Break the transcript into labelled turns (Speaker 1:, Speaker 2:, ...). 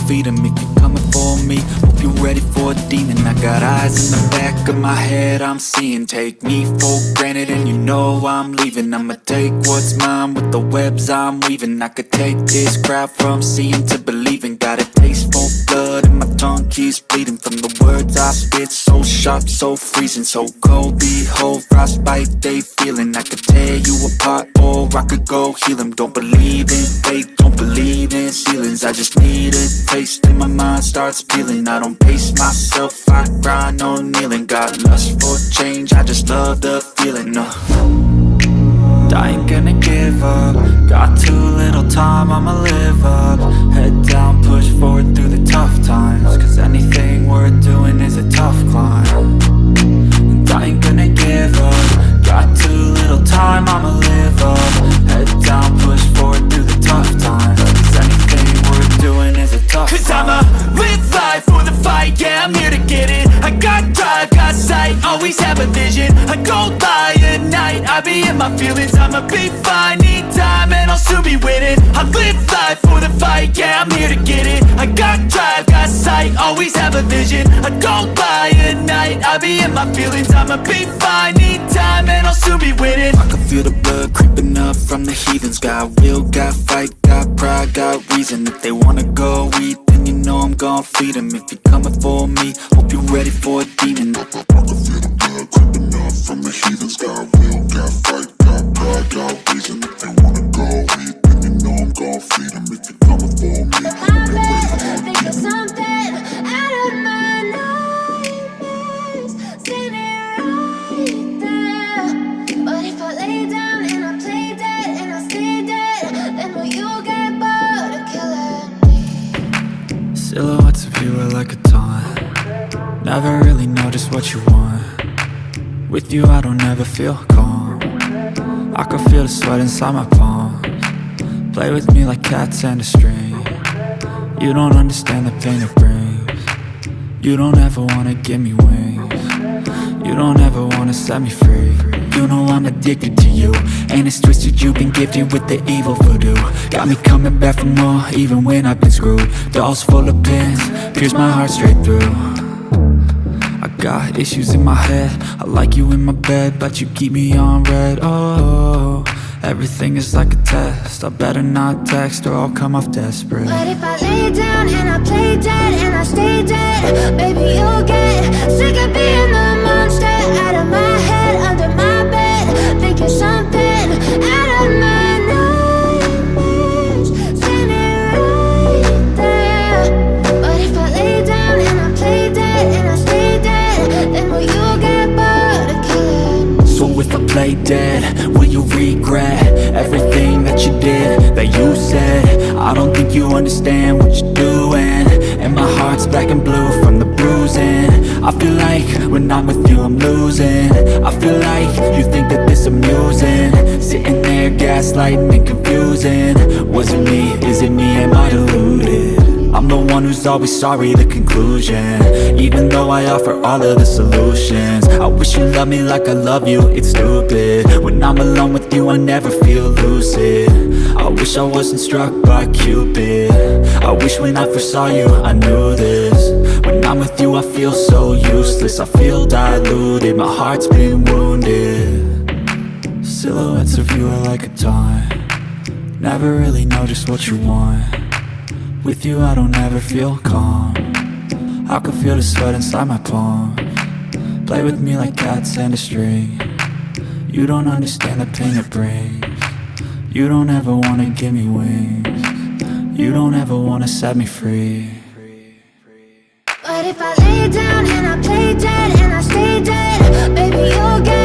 Speaker 1: feed them if you're coming for me. Hope you're ready for a demon. I got eyes in the back of my head, I'm seeing. Take me for granted and you know I'm leaving. I'ma take what's mine with the webs I'm weaving. I could take this crowd from seeing to believing. Got a taste for blood and my tongue keeps bleeding from the words I spit. So sharp, so freezing, so cold. Behold, frostbite they feeling. I could tear you apart or I could go heal them. Don't believe in fate, don't believe in ceilings. I just need a taste and my mind starts peeling. I don't pace myself, I grind on kneeling. Got lust for change, I just love the feeling. I ain't gonna give up. Got too little time, I'ma live up. Head down, push forward through the tough times. Cause anything worth doing is a tough climb. And I ain't gonna give up. Got too little time, I'ma live up. Head down, push forward through the tough times. Cause anything worth doing is a tough climb. Cause I'ma live life for the fight, yeah, I'm here to get it. I got drive, got sight, always have a vision. I go by at night, I be in my feelings. I'ma be fine, need time, and I'll soon be winning. I live life for the fight, yeah, I'm here to get it. I got drive, got sight, always have a vision. I go by at night, I be in my feelings. I'ma be fine, need time, and I'll soon be winning. I can feel the blood creeping up from the heathens. Got will, got fight, got pride, got reason. If they wanna go eat, then you know I'm gon' feed them. If you're coming for me, hope you're ready for a demon. I can feel the blood creeping up from the heathens. Got will, got fight, got pride, got reason. If they wanna go eat, then you know I'm gon' feed them. If you're coming for me, hope you're ready for a demon. Think of something out of my nightmares, standing right there. But if I lay down and I play dead and I stay dead, then will you get bored of killing me? Silhouettes of you are like a taunt. Never really know just what you want. With you I don't ever feel calm. I can feel the sweat inside my palms. Play with me like cats and a string. You don't understand the pain it brings. You don't ever wanna give me wings. You don't ever wanna set me free. You know I'm addicted to you, and it's twisted, you've been gifted with the evil voodoo. Got me coming back for more, even when I've been screwed. Dolls full of pins, pierce my heart straight through. I got issues in my head, I like you in my bed, but you keep me on red. Oh, everything is like a test, I better not text or I'll come off desperate. But if I lay down and I play dead and I stay dead, baby you'll get sick of being the monster out of my head, under my bed, thinking something out of my nightmares, standing right there. But if I lay down and I play dead and I stay dead, then will you get bored of killing me? So if I play dead, will you regret everything that you did, that you said? I don't think you understand what you're doing, and my heart's black and blue from the bruising. I feel like when I'm with you I'm losing. I feel like you think that this amusing, sitting there gaslighting and confusing. Was it me? Is it me? Am I deluded? I'm the one who's always sorry, the conclusion. Even though I offer all of the solutions, I wish you loved me like I love you, it's stupid. When I'm alone with you I never feel lucid. I wish I wasn't struck by Cupid. I wish when I first saw you I knew this. When I'm with you I feel so useless, I feel diluted, my heart's been wounded. Silhouettes of you are like a taunt. Never really know just what you want. With you I don't ever feel calm. I can feel the sweat inside my palms. Play with me like cats and a string. You don't understand the pain it brings. You don't ever wanna give me wings. You don't ever wanna set me free. But if I lay down and I play dead and I stay dead, baby you'll get